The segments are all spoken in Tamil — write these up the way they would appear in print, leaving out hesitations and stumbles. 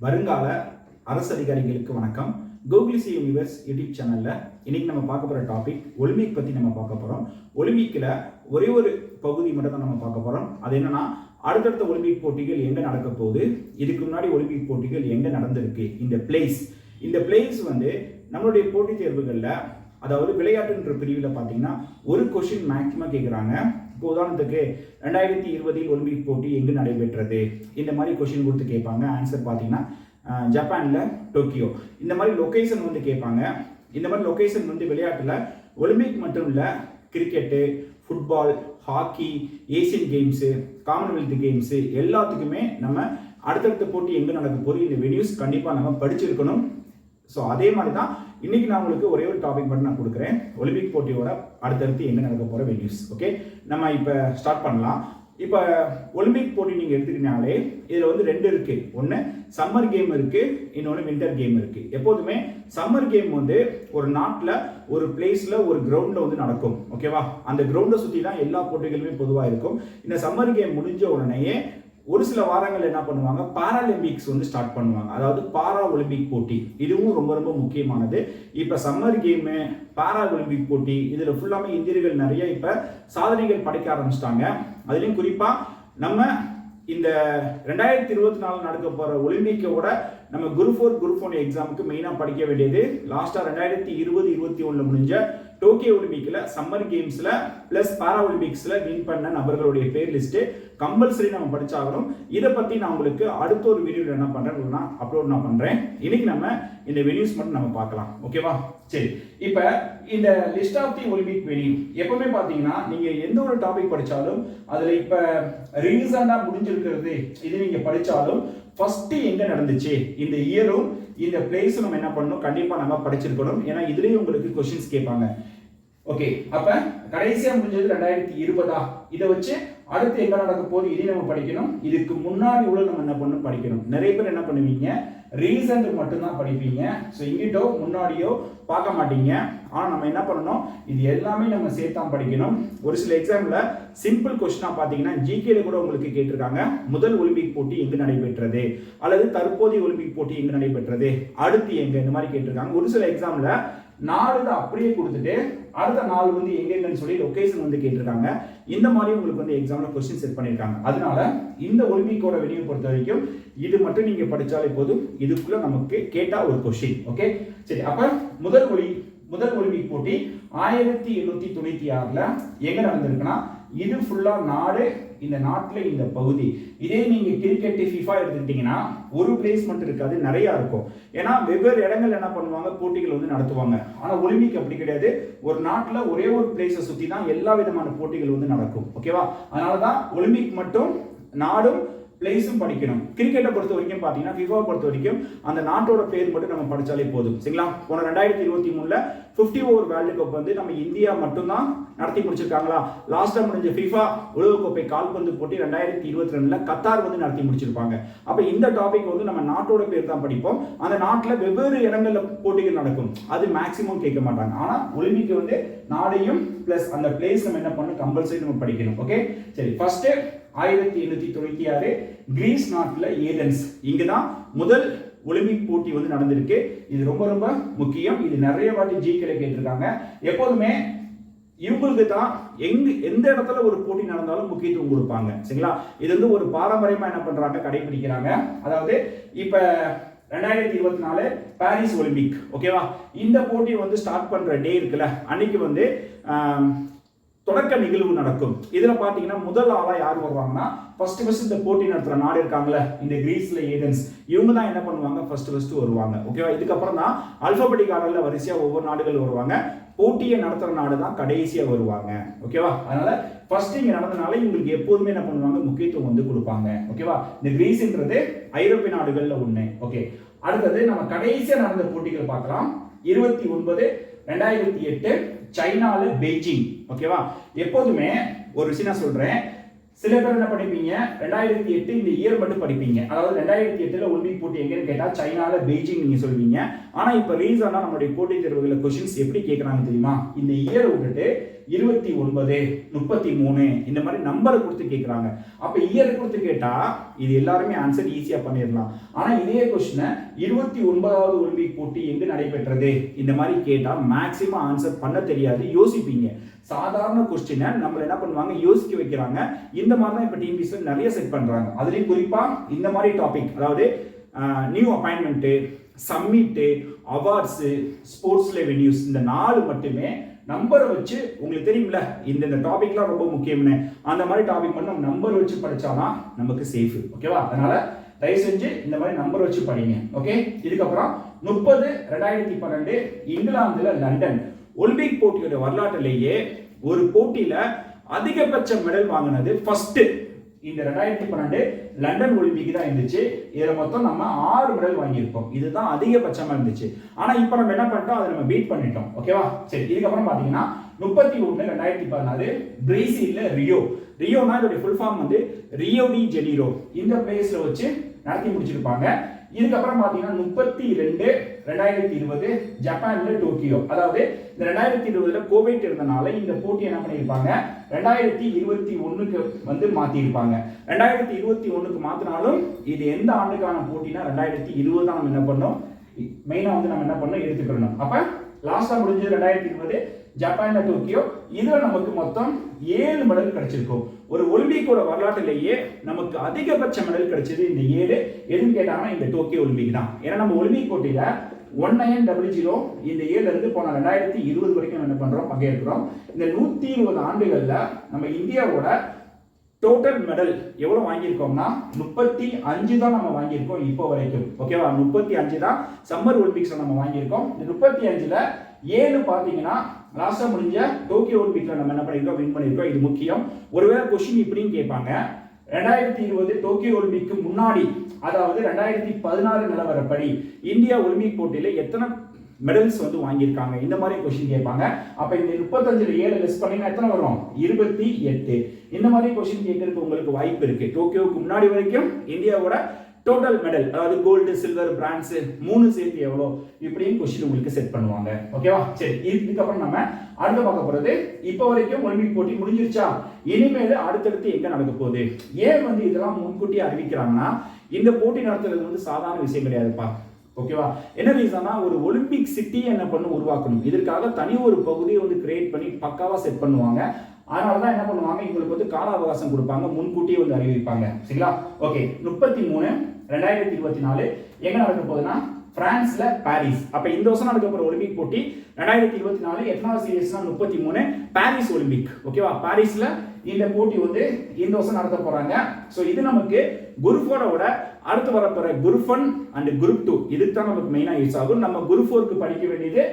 வருங்கால அரசு அதிகாரிகளுக்கு வணக்கம். கூகுள் சி யூனிவர்ஸ் யூடியூப் சேனலில் இன்னைக்கு நம்ம பார்க்க போகிற டாபிக் ஒலிம்பிக் பற்றி நம்ம பார்க்க போகிறோம். ஒலிம்பிக்கில் ஒரே ஒரு பகுதி மட்டும் தான் நம்ம பார்க்க போகிறோம். அது என்னன்னா, அடுத்தடுத்த ஒலிம்பிக் போட்டிகள் எங்கே நடக்க போகுது, இதுக்கு முன்னாடி ஒலிம்பிக் போட்டிகள் எங்கே நடந்திருக்கு, இந்த பிளேஸ் வந்து நம்மளுடைய போட்டித் தேர்வுகளில், அதாவது விளையாட்டுன்ற பிரிவில் பார்த்தீங்கன்னா ஒரு கொஷின் மேக்ஸிமம் கேட்குறாங்க. இப்போ உதாரணத்துக்கு 2020 ஒலிம்பிக் போட்டி எங்கு நடைபெற்றது, இந்த மாதிரி கொஷின் கொடுத்து கேட்பாங்க. ஆன்சர் பார்த்தீங்கன்னா ஜப்பானில் டோக்கியோ. இந்த மாதிரி லொக்கேஷன் வந்து கேட்பாங்க. இந்த மாதிரி லொக்கேஷன் வந்து விளையாட்டில் ஒலிம்பிக் மட்டும் இல்லை, cricket, football, hockey, Asian games, Commonwealth games எல்லாத்துக்குமே நம்ம அடுத்தடுத்த போட்டி எங்கே நடக்க போகுது, இந்த வெனியூஸ் கண்டிப்பாக நம்ம படிச்சிருக்கணும். ஸோ அதே மாதிரி தான் இன்னைக்கு நான் உங்களுக்கு ஒரே ஒரு டாபிக் மட்டும் நான் கொடுக்குறேன். ஒலிம்பிக் போட்டியோட அடுத்தடுத்து எங்கே நடக்க போகிற வெனியூஸ். ஓகே, நம்ம இப்போ ஸ்டார்ட் பண்ணலாம். இப்போ ஒலிம்பிக் போட்டி நீங்கள் எடுத்துக்கினாலே இதில் வந்து ரெண்டு இருக்குது. ஒன்று சம்மர் கேம் இருக்குது, இன்னொன்று வின்டர் கேம் இருக்குது. எப்போதுமே சம்மர் கேம் வந்து ஒரு நாட்டில் ஒரு பிளேஸில் ஒரு கிரவுண்டில் வந்து நடக்கும். ஓகேவா, அந்த கிரவுண்டை சுற்றி தான் எல்லா போட்டிகளுமே பொதுவாக இருக்கும். இந்த சம்மர் கேம் முடிஞ்ச உடனேயே ஒரு சில வாரங்கள் என்ன பண்ணுவாங்க, பாராலிம்பிக்ஸ் வந்து ஸ்டார்ட் பண்ணுவாங்க. அதாவது பாரா ஒலிம்பிக் போட்டி, இதுவும் ரொம்ப ரொம்ப முக்கியமானது. இப்போ சம்மர் கேமு, பாரா ஒலிம்பிக் போட்டி, இதில் ஃபுல்லாமே இந்தியர்கள் நிறைய இப்போ சாதனைகள் படைக்க ஆரம்பிச்சிட்டாங்க. அதுலேயும் குறிப்பாக நம்ம இந்த 2024 நடக்க போகிற ஒலிம்பிக்கோட நம்ம குரூப் 4 எக்ஸாமுக்கு மெயினாக படிக்க வேண்டியது லாஸ்ட்டாக 2020-21 முடிஞ்ச டோக்கியோ ஒலிம்பிக்கில் சம்மர் கேம்ஸில் ப்ளஸ் பாரா ஒலிம்பிக்ஸில் வின் பண்ண நபர்களுடைய பேர் லிஸ்ட்டு கம்பல்சரி நம்ம படிச்சாகணும். இதை பற்றி நான் உங்களுக்கு அடுத்த ஒரு வீடியோவில் என்ன பண்ணுறேன், அப்லோட் நான் பண்ணுறேன். இன்னைக்கு நம்ம இந்த வெனியூஸ் மட்டும் நம்ம பார்க்கலாம். ஓகேவா, சரி. இப்போ இந்த list of the Olympic venue எப்பவுமே பார்த்தீங்கன்னா, நீங்கள் எந்த ஒரு டாபிக் படித்தாலும் அதில் இப்போ ரீசண்டாக முடிஞ்சிருக்கிறது இது நீங்கள் படித்தாலும் ஃபர்ஸ்ட் எங்கே நடந்துச்சு, இந்த இயரும் இந்த பிளேஸும் நம்ம என்ன பண்ணணும், கண்டிப்பாக நம்ம படிச்சிருக்கணும். ஏன்னா இதுலேயும் உங்களுக்கு கொஸ்டின்ஸ் கேட்பாங்க. ஓகே, அப்போ கடைசியாக முடிஞ்சது 2020, இதை வச்சு அடுத்து எங்கே நடக்க போது இதையும் நம்ம படிக்கணும். இதுக்கு முன்னாடி உள்ள நம்ம என்ன பண்ணணும், படிக்கணும். நிறைய பேர் என்ன பண்ணுவீங்க, ரீசன்ட் மட்டும்தான் படிப்பீங்க. ஸோ இங்கிட்டோ முன்னாடியோ பார்க்க மாட்டீங்க. ஆனால் நம்ம என்ன பண்ணணும், இது எல்லாமே நம்ம சேர்த்தான் படிக்கணும். ஒரு சில எக்ஸாமில் சிம்பிள் கொஸ்டினாக பார்த்தீங்கன்னா ஜிகேல கூட உங்களுக்கு கேட்டிருக்காங்க, முதல் ஒலிம்பிக் போட்டி எங்கு நடைபெற்றது, அல்லது தற்போதைய ஒலிம்பிக் போட்டி எங்கு நடைபெற்றது, அடுத்து எங்கே, இந்த மாதிரி கேட்டிருக்காங்க. ஒரு சில எக்ஸாமில் நாடு அப்படியே கொடுத்துட்டு அடுத்த நாள் வந்து எங்கெங்கன்னு சொல்லி லொகேஷன் வந்து கேட்டிருக்காங்க. இந்த மாதிரி உங்களுக்கு வந்து எக்ஸாம்ல கொஸ்டின் செட் பண்ணியிருக்காங்க. அதனால இந்த ஒலிம்பிக்கோட வெனியூ பொறுத்த வரைக்கும் இது மட்டும் நீங்க படிச்சாலே போதும். இதுக்குள்ள நமக்கு கேட்டா ஒரு கொஸ்டின். ஓகே, சரி. அப்ப முதல் ஒலிம்பிக் போட்டி 1896 எங்க நடந்திருக்குன்னா, இது ஃபுல்லா நாடு, இந்த நாட்டில் இந்த பகுதி. இதே நீங்க கிரிக்கெட் ஃபிஃபா எடுத்துக்கிட்டீங்கன்னா ஒரு பிளேஸ் மட்டும் இருக்காது, நிறைய இருக்கும். ஏன்னா வெவ்வேறு இடங்கள் என்ன பண்ணுவாங்க, போட்டிகள் வந்து நடத்துவாங்க. ஆனா ஒலிம்பிக் அப்படி கிடையாது. ஒரு நாட்டில் ஒரே ஒரு பிளேஸை சுற்றி தான் எல்லா விதமான போட்டிகள் வந்து நடக்கும். ஓகேவா, அதனாலதான் ஒலிம்பிக் மட்டும் நாடும் பிளேஸும் படிக்கணும். கிரிக்கெட்டை பொறுத்த வரைக்கும் பார்த்தீங்கன்னா, ஃபிஃபா பொறுத்த வரைக்கும் அந்த நாட்டோட பேர் மட்டும் நம்ம படிச்சாலே போதும். சரிங்களா, போன 2023 50 ஓவர் வேர்ல்டு கப் வந்து நம்ம இந்தியா மட்டும்தான் நடத்தி முடிச்சிருக்காங்களா. லாஸ்டா முடிஞ்ச ஃபிஃபா உலகக்கோப்பை கால்பந்து போட்டி 2022 கத்தார் வந்து நடத்தி முடிச்சிருப்பாங்க. அப்ப இந்த டாபிக் வந்து நம்ம நாட்டோட பேர் தான் படிப்போம். அந்த நாட்டில் வெவ்வேறு இடங்கள்ல போட்டிகள் நடக்கும், அது மேக்சிமம் கேட்க மாட்டாங்க. ஆனா ஒலிம்பிக் வந்து நாடையும் பிளஸ் அந்த பிளேஸ் நம்ம என்ன பண்ணணும், கம்பல்சரி நம்ம படிக்கணும். ஓகே, சரி. ஃபர்ஸ்ட் 1896 கிரீஸ் நாட்டில் ஏதென்ஸ், இங்குதான் முதல் ஒலிம்பிக் போட்டி வந்து நடந்திருக்கு. இது ரொம்ப ரொம்ப முக்கியம். இது நிறைய வாட்டி ஜிகேல கேட்டிருக்காங்க. எப்போதுமே இவங்களுக்கு தான் எந்த இடத்துல ஒரு போட்டி நடந்தாலும் முக்கியத்துவம் கொடுப்பாங்க. சரிங்களா, இது வந்து ஒரு பாரம்பரியமா என்ன பண்றாங்க, கடைபிடிக்கிறாங்க. அதாவது இப்ப 2024 பாரிஸ் ஒலிம்பிக். ஓகேவா, இந்த போட்டி வந்து ஸ்டார்ட் பண்ற டே இருக்குல்ல, அன்னைக்கு வந்து தொடக்க நிகழ்வு நடக்கும். இதுல பாத்தீங்கன்னா முதல் ஆளா யார் வருவாங்கன்னா, ஃபர்ஸ்ட் இந்த போட்டி நடத்துற நாடு இருக்காங்கல்ல, இந்த கிரீஸ்ல ஏதென்ஸ், இவங்க தான் என்ன பண்ணுவாங்க, ஃபர்ஸ்ட் வருவாங்க. ஓகேவா, இதுக்கப்புறம் தான் அல்பபெட்டிக் ஆர்டர்ல வரிசையா ஒவ்வொரு நாடுகள் வருவாங்க. போட்டியை நடத்துற நாடு தான் கடைசியா வருவாங்க. ஓகேவா, அதனால ஃபர்ஸ்ட் இங்க நடந்தனால இவங்களுக்கு எப்போதுமே என்ன பண்ணுவாங்க, முக்கியத்துவம் வந்து கொடுப்பாங்க. ஓகேவா, இந்த கிரீஸ்ன்றது ஐரோப்பிய நாடுகள்ல ஒண்ணு. ஓகே, அடுத்தது நம்ம கடைசியா நடந்த போட்டிகள் பார்க்கலாம். 29/2008 சைனால பெய்ஜிங். ஓகேவா, எப்போதுமே ஒரு விஷயம் சொல்றேன், சில பேர் என்ன படிப்பீங்க 2008 இந்த இயர் மட்டும் படிப்பீங்க. அதாவது 2008ல ஒலிம்பிக் போட்டி எங்கன்னு கேட்டா சைனால பெய்ஜிங் நீங்க சொல்வீங்க. ஆனா இப்ப ரீசனா நம்மளுடைய போட்டித் தேர்வுகள क्वेश्चंस எப்படி கேக்குறாங்க தெரியுமா? இந்த இயர் விட்டுட்டு 29 33 இந்த மாதிரி நம்பர் கொடுத்து கேக்குறாங்க. அப்ப இயர் கொடுத்து கேட்டா இது எல்லாரும் ஆன்சர் ஈஸியா பண்ணிரலாம். ஆனா இதே क्वेश्चन 29வது ஒலிம்பிக் போட்டி எங்க நடைபெற்றது இந்த மாதிரி கேட்டா மேக்ஸिमम ஆன்சர் பண்ண தெரியாது, யோசிப்பீங்க. சாதாரண क्वेश्चन நம்மள என்ன பண்ணுவாங்க யோசிக்க வைக்கிறாங்க. இந்த மாதிரி தான் இப்ப டிஎன்பிஎஸ்சி நிறைய செட் பண்றாங்க. அதுலயும் குறிப்பா இந்த மாதிரி டாபிக், அதாவது new appointment, summit, awards, sports revenues, இந்த 4 மட்டுமே நம்பரை வச்சு உங்களுக்கு தெரியும்ல இந்த டாபிக்லாம் ரொம்ப முக்கியம்னு, அந்த மாதிரி டாபிக் மட்டும் நம்ம நம்பர் வச்சு படிச்சாதான் நமக்கு சேஃப். ஓகேவா? அதனால தயவு செஞ்சு இந்த மாதிரி நம்பர் வச்சு படிங்க. ஓகே, இதுக்கப்புறம் 30/2012 இங்கிலாந்துல லண்டன் ஒலிம்பிக் போட்டியோட வரலாற்றிலேயே ஒரு போட்டியில அதிகபட்ச மெடல் வாங்கினது ஃபர்ஸ்ட் இந்த 2012 லண்டன் ஒலிம்பிக் தான் இருந்துச்சு. இதுல மொத்தம் நம்ம 6 மெடல் வாங்கியிருக்கோம். இதுதான் அதிகபட்சமா இருந்துச்சு. ஆனா இப்ப நம்ம என்ன பண்ணிட்டோம், அதை நம்ம பீட் பண்ணிட்டோம். ஓகேவா? சரி, இதுக்கப்புறம் பாத்தீங்கன்னா 31/2014 பிரேசில்ல ரியோனா இதோட ஃபுல் ஃபார்ம் வந்து ரியோ டி ஜெனீரோ, இந்த பிளேஸ்ல வச்சு நடத்தி முடிச்சிருப்பாங்க. இதுக்கப்புறம் பாத்தீங்கன்னா 32/2020 ஜப்பான்ல டோக்கியோ. அதாவது இந்த 2020ல கோவிட் இருந்தனால இந்த போட்டி என்ன பண்ணிருப்பாங்க 2021க்கு வந்து மாத்திருப்பாங்க. 2021க்கு மாத்தினாலும் இது எந்த ஆண்டுக்கான போட்டினா 2020 தான் நம்ம என்ன பண்ணோம் மெயினா வந்து நம்ம என்ன பண்ணோம் எடுத்துக்கணும். அப்ப லாஸ்டா முடிஞ்சது 2020 ஜப்பான்ல டோக்கியோ. இதுல நமக்கு மொத்தம் 7 மெடல் கிடைச்சிருக்கும். ஒரு ஒலிம்பிக்கோட வரலாற்றிலேயே நமக்கு அதிகபட்ச மெடல் கிடைச்சது இந்த 7. எதுன்னு கேட்டாங்கன்னா இந்த டோக்கியோ ஒலிம்பிக் தான். ஏன்னா நம்ம ஒலிம்பிக் போட்டியில 1900 இந்த ஏர்ல இருந்து போன 2020 வரைக்கும் என்ன பண்றோம் பங்கேற்கிறோம். இந்த 120 ஆண்டுகள்ல நம்ம இந்தியாவோட டோட்டல் மெடல் எவ்வளவு வாங்கியிருக்கோம்னா 35 தான் நம்ம வாங்கியிருக்கோம் இப்போ வரைக்கும். ஓகேவா? 35 தான் சம்மர் ஒலிம்பிக்ஸ்ல நம்ம வாங்கியிருக்கோம். இந்த 35ல 7 பாத்தீங்கன்னா லாஸ்டா முடிஞ்ச டோக்கியோ ஒலிம்பிக்ல நம்ம என்ன பண்ணிருக்கோம் வின் பண்ணிருக்கோம். இது முக்கியம். ஒருவேளை கொஸ்டின் இப்படின்னு கேட்பாங்க, 2020 டோக்கியோ ஒலிம்பிக்கு முன்னாடி, அதாவது 2016 நிலவரப்படி இந்தியா ஒலிம்பிக் போட்டியில எத்தனை மெடல்ஸ் வந்து வாங்கியிருக்காங்க, இந்த மாதிரி கொஸ்டின் கேட்பாங்க. அப்ப இந்த 35ல 7 லெஸ் பண்ணீங்கன்னா எத்தனை வரும் 28. இந்த மாதிரி கொஸ்டின் கேட்கறதுக்கு உங்களுக்கு வாய்ப்பு இருக்கு. டோக்கியோவுக்கு முன்னாடி வரைக்கும் இந்தியாவோட டோட்டல் மெடல், அதாவது கோல்டு, சில்வர், பிரான்ஸ் 3 சேர்த்து எவ்வளோ, இப்படியும் கொஸ்டின் உங்களுக்கு செட் பண்ணுவாங்க. ஓகேவா? சரி, இதுக்கப்புறம் நம்ம அடுத்து பார்க்க போறது, இப்போ வரைக்கும் ஒலிம்பிக் போட்டி முடிஞ்சிருச்சா, இனிமேல் அடுத்தடுத்து எங்க நடக்க போகுது. ஏன் வந்து இதெல்லாம் முன்கூட்டியே அறிவிக்கிறாங்கன்னா இந்த போட்டி நடத்துறது வந்து சாதாரண விஷயம் கிடையாதுப்பா. ஓகேவா? என்ன ரீசன்னா ஒரு ஒலிம்பிக் சிட்டி என்ன பண்ண உருவாக்கணும். இதற்காக தனி ஒரு பகுதியை வந்து கிரியேட் பண்ணி பக்காவா செட் பண்ணுவாங்க. அதனாலதான் என்ன பண்ணுவாங்க, இவங்களுக்கு வந்து கால அவகாசம் கொடுப்பாங்க, முன்கூட்டியே வந்து அறிவிப்பாங்க. சரிங்களா? ஓகே, 33/2024 எங்க நடக்க போகுதுன்னா பிரான்ஸ்ல பாரிஸ். அப்ப இந்த வருஷம் நடக்க போற ஒலிம்பிக் போட்டி 2024 எத்தனாவது சீரீஸ்னா 33 பாரிஸ் ஒலிம்பிக். ஓகேவா? பாரிஸ்ல இந்த போட்டி வந்து இந்த வருஷம் நடத்த போறாங்க. சோ இது நமக்கு குரூப் 4ஓட அடுத்து வரப்போற குரூப் 1 அண்ட் குரூப் 2 இதுக்கு தான் நமக்கு மெயினா யூஸ் ஆகும். நம்ம குரூப் 4க்கு படிக்க வேண்டியது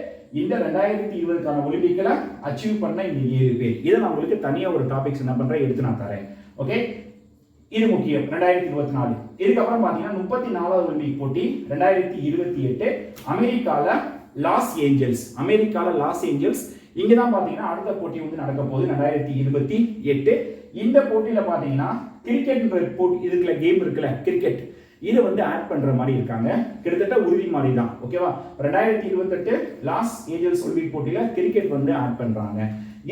இந்த 2020க்கான ஒலிம்பிக்ல அச்சீவ் பண்ண இந்த 7 பேர். இதை நான் உங்களுக்கு தனியா ஒரு டாபிக்ஸ் என்ன பண்றேன் எடுத்து நான் தரேன். ஓகே, இது முக்கியம். 2024 இதுக்கப்புறம் பாத்தீங்கன்னா 34வது ஒலிம்பிக் போட்டி 2028 அமெரிக்கால லாஸ் ஏஞ்சல்ஸ். இங்க தான் பாத்தீங்கன்னா அடுத்த போட்டி வந்து நடக்க போகுது 2028. இந்த போட்டியில பாத்தீங்கன்னா கிரிக்கெட் போட்டி இதுக்குள்ள கேம் இருக்குல்ல கிரிக்கெட், இதை வந்து ஆட் பண்ற மாதிரி இருக்காங்க. கிட்டத்தட்ட உறுதி மாதிரி தான். ஓகேவா? 2028 லாஸ் ஏஞ்சல்ஸ் ஒலிம்பிக் போட்டியில கிரிக்கெட் வந்து ஆட் பண்றாங்க.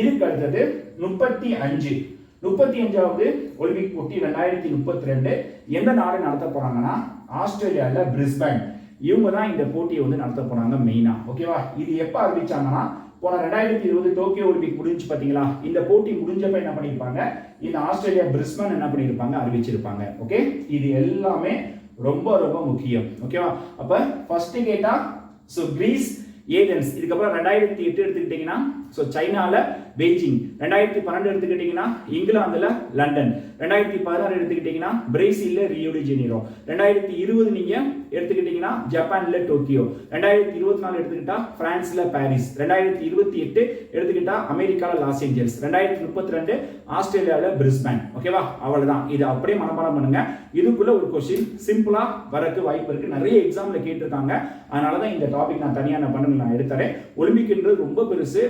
இதுக்கு அடுத்தது 35வது ஒலிம்பிக் போட்டி 2032 எந்த நாடு நடத்த போறாங்கன்னா ஆஸ்திரேலியால பிரிஸ்பேன். இவங்க தான் இந்த போட்டியை வந்து நடத்த போறாங்க மெயினா. ஓகேவா? இது எப்ப அறிவிச்சாங்கன்னா போன 2020 டோக்கியோ ஒலிம்பிக் முடிஞ்சு பாத்தீங்களா, இந்த போட்டி முடிஞ்சப்ப என்ன பண்ணிருப்பாங்க, இந்த ஆஸ்திரேலியா பிரிஸ்பேன் என்ன பண்ணிருப்பாங்க அறிவிச்சிருப்பாங்க. ஓகே, இது எல்லாமே ரொம்ப ரொம்ப முக்கியம். ஓகேவா? அப்ப ஃபர்ஸ்ட் கேட்டா சோ கிரீஸ் ஏதென்ஸ், இதுக்கப்புறம் 2008 எடுத்துக்கிட்டீங்கன்னா சோ சைனால பெய்ஜிங், 2012 எடுத்துக்கிட்டீங்கன்னா இங்கிலாந்துல லண்டன், 2016 எடுத்துக்கிட்டீங்கன்னா பிரேசில்ல ரியோ டி ஜெனீரோ, 2020 நீங்க எடுத்துக்கிட்டீங்கன்னா ஜப்பான்ல டோக்கியோ, 2024 எடுத்துக்கிட்டா பிரான்ஸ்ல பாரிஸ், 2028 எடுத்துக்கிட்டா அமெரிக்கால லாஸ் ஏஞ்சல்ஸ், 2032 ஆஸ்திரேலியால பிரிஸ்பேன். ஓகேவா? அவ்வளவுதான். இது அப்படியே மனப்பாடம் பண்ணுங்க. இதுக்குள்ள ஒரு क्वेश्चन சிம்பிளா வரக்கு வாய்ப்பு இருக்கு. நிறைய எக்ஸாம்ல கேட்டிருக்காங்க. அதனால தான் இந்த டாபிக் நான் தனியா நான் எடுத்துறேன். ஒலிம்பிக்ன்றது ரொம்ப பெருசு.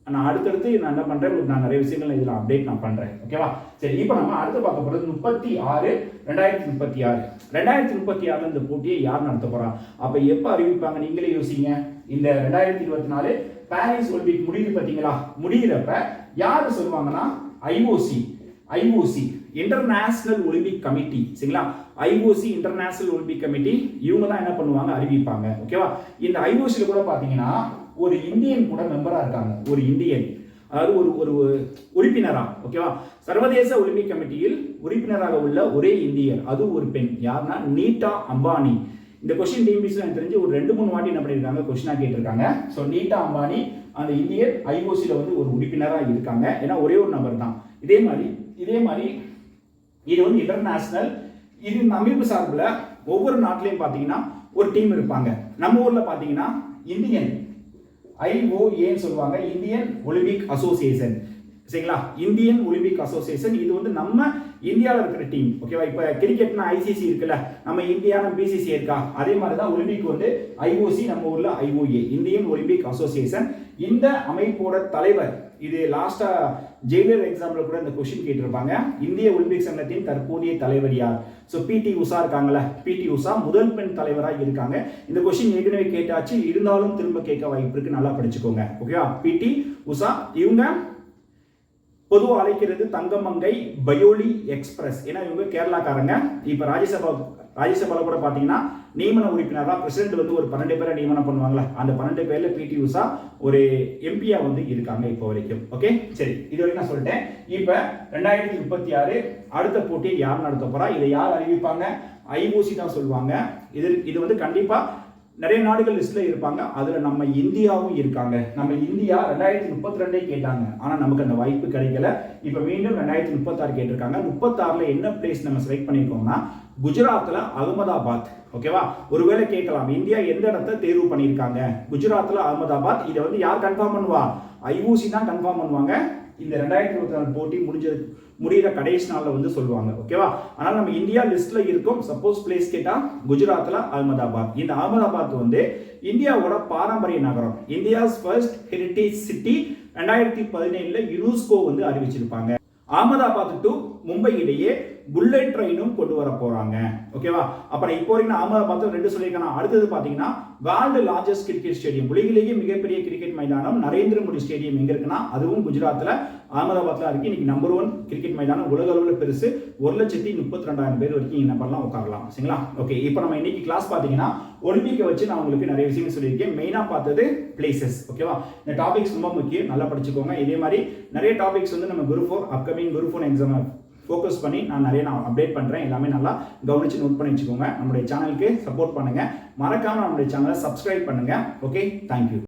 நான் அடுத்தடுத்து நான் என்ன பண்றேன், நான் நிறைய விஷயங்கள் இதில் அப்டேட் நான் பண்றேன். ஓகேவா? சரி, இப்போ நம்ம அடுத்து பார்க்க போறது 36/2036. 2036 இந்த போட்டியை யார் நடத்த போறா, அப்ப எப்ப அறிவிப்பாங்க நீங்களே யோசிங்க. இந்த 2024 பாரிஸ் ஒலிம்பிக் முடியுது பாத்தீங்களா, முடியிறப்ப யாரு சொல்லுவாங்கன்னா ஐஓசி இன்டர்நேஷனல் ஒலிம்பிக் கமிட்டி. சரிங்களா? ஐஓசி இன்டர்நேஷனல் ஒலிம்பிக் கமிட்டி இவங்க தான் என்ன பண்ணுவாங்க, அறிவிப்பாங்க. ஓகேவா? இந்த ஐஓசியில் கூட பாத்தீங்கன்னா ஒரு இந்தியன் கூட மெம்பரா இருக்காங்க. ஒரு இந்தியன், அதாவது ஒரு உறுப்பினரா. ஓகேவா? சர்வதேச ஒலிம்பிக் கமிட்டியில் உறுப்பினராக உள்ள ஒரே இந்தியர், அது ஒரு பெண். யாருன்னா நீட்டா அம்பானி. இந்த கொஸ்டின் டிஎன்பிஎஸ்சி எனக்கு தெரிஞ்சு ஒரு 2-3 வாட்டி என்ன பண்ணியிருக்காங்க, கொஸ்டினா கேட்டிருக்காங்க. ஸோ நீட்டா அம்பானி அந்த இந்தியன் ஐஓசியில் வந்து ஒரு உறுப்பினராக இருக்காங்க. ஏன்னா ஒரே ஒரு நபர் தான். இதே மாதிரி இது வந்து இன்டர்நேஷனல். இது இந்த அமைப்பு சார்பில் ஒவ்வொரு நாட்டிலையும் பார்த்தீங்கன்னா ஒரு டீம் இருப்பாங்க. நம்ம ஊரில் பார்த்தீங்கன்னா இந்தியன் ஐஓஏன்னு சொல்லுவாங்க, இந்தியன் ஒலிம்பிக் அசோசியேஷன். சரிங்களா? இந்தியன் ஒலிம்பிக் அசோசியேஷன் இது வந்து நம்ம இந்தியாவில் இருக்கிற டீம். ஓகேவா? இப்போ கிரிக்கெட்னா ஐசிசி இருக்குல்ல, நம்ம இந்தியானா பிசிசி இருக்கா, அதே மாதிரி தான் ஒலிம்பிக் வந்து ஐஓசி, நம்ம ஊர்ல ஐஓஏ, இந்தியன் ஒலிம்பிக் அசோசியேஷன். இந்த அமைப்போட தலைவர், இது லாஸ்டா ஜெயிலர் எக்ஸாம்ல கூட இந்த கொஸ்டின் கேட்டிருப்பாங்க, இந்திய ஒலிம்பிக் சங்கத்தின் தற்போதைய தலைவர் யார்? ஸோ பிடி உஷா இருக்காங்கல்ல, பிடி உஷா முதல் பெண் தலைவராக இருக்காங்க. இந்த கொஸ்டின் ஏற்கனவே கேட்டாச்சு, இருந்தாலும் திரும்ப கேட்க வாய்ப்பு இருக்கு, நல்லா படிச்சுக்கோங்க. ஓகேவா? பிடி உஷா இவங்க பொதுவாக அழைக்கிறது தங்கமங்கை பயோலி எக்ஸ்பிரஸ். ஏன்னா இவங்க கேரளாக்காரங்க. இப்போ ராஜ்யசபால கூட பார்த்தீங்கன்னா நியமன உறுப்பினராக பிரசிடென்ட் வந்து ஒரு 12 பேரை நியமனம் பண்ணுவாங்களா, அந்த 12 பேர்ல பிடி உஷா ஒரு எம்பியா வந்து இருக்காங்க இப்போ வரைக்கும். ஓகே, சரி, இது வரைக்கும் நான் சொல்லிட்டேன். இப்போ 2036 அடுத்த போட்டியை யார் நடத்த போறா, இதை யார் அறிவிப்பாங்க? ஐஓசி தான் சொல்லுவாங்க. இது வந்து கண்டிப்பா நிறைய நாடுகள் லிஸ்ட்ல இருப்பாங்க. அதுல நம்ம இந்தியாவும் இருக்காங்க. நம்ம இந்தியா 2032 கேட்டாங்க, ஆனா நமக்கு அந்த வாய்ப்பு கிடைக்கல. இப்ப மீண்டும் 2036 கேட்டிருக்காங்க. 36ல என்ன பிளேஸ் நம்ம செலக்ட் பண்ணிருக்கோம்னா குஜராத்ல அகமதாபாத். ஓகேவா? ஒருவேளை கேட்கலாம், இந்தியா எந்த இடத்தை தேர்வு பண்ணியிருக்காங்க? குஜராத்ல அகமதாபாத். இதை வந்து யார் கன்ஃபார்ம் பண்ணுவா? ஐஓசி தான் கன்ஃபார்ம் பண்ணுவாங்க. இந்த 2024 போட்டி முடிகிற கடைசி நாளில் வந்து சொல்லுவாங்க. ஓகேவா? ஆனால் நம்ம இந்தியா லிஸ்ட்ல இருக்கோம். சப்போஸ் பிளேஸ் கேட்டா குஜராத்ல அகமதாபாத். இந்த அகமதாபாத் வந்து இந்தியாவோட பாரம்பரிய நகரம், இந்தியாஸ் ஃபர்ஸ்ட் ஹெரிட்டேஜ் சிட்டி. 2017ல யுனெஸ்கோ வந்து அறிவிச்சிருப்பாங்க. அகமதாபாத் டு மும்பை இடையே புல்லட் ட்ரெயினும் கொண்டு வர போறாங்க. ஓகேவா? அப்புறம் இப்போ வரைக்கும் அகமதாபாத் 2 சொல்லியிருக்காங்க. அடுத்தது பாத்தீங்கன்னா வேர்ல்டு லார்ஜஸ்ட் கிரிக்கெட் ஸ்டேடியம், உலகிலேயே மிகப்பெரிய கிரிக்கெட் மைதானம் நரேந்திர மோடி ஸ்டேடியம் எங்க இருக்குன்னா அதுவும் குஜராத்ல அகமதாபாத்ல இருக்கு. இன்னைக்கு நம்பர் 1 கிரிக்கெட் மைதானம், உலக அளவில் பெருசு. 1,32,000 பேர் வரைக்கும் என்ன பண்ணலாம், உட்காரலாம். சரிங்களா? ஓகே, இப்போ நம்ம இன்னைக்கு கிளாஸ் பாத்தீங்கன்னா ஒலிம்பிக்கை வச்சு நான் உங்களுக்கு நிறைய விஷயங்கள் சொல்லியிருக்கேன். மெயினா பார்த்தது பிளேசஸ். ஓகேவா? இந்த டாபிக்ஸ் ரொம்ப முக்கியம், நல்லா படிச்சுக்கோங்க. இதே மாதிரி நிறைய டாபிக்ஸ் வந்து நம்ம group 4 upcoming group 4 exam focus பண்ணி நான் அப்டேட் பண்ணுறேன். எல்லாமே நல்லா கவனிச்சு நோட் பண்ணி வச்சுக்கோங்க. நம்மளுடைய சேனலுக்கு சப்போர்ட் பண்ணுங்க. மறக்காம நம்மளுடைய சேனலை சப்ஸ்கிரைப் பண்ணுங்க. Okay, thank you.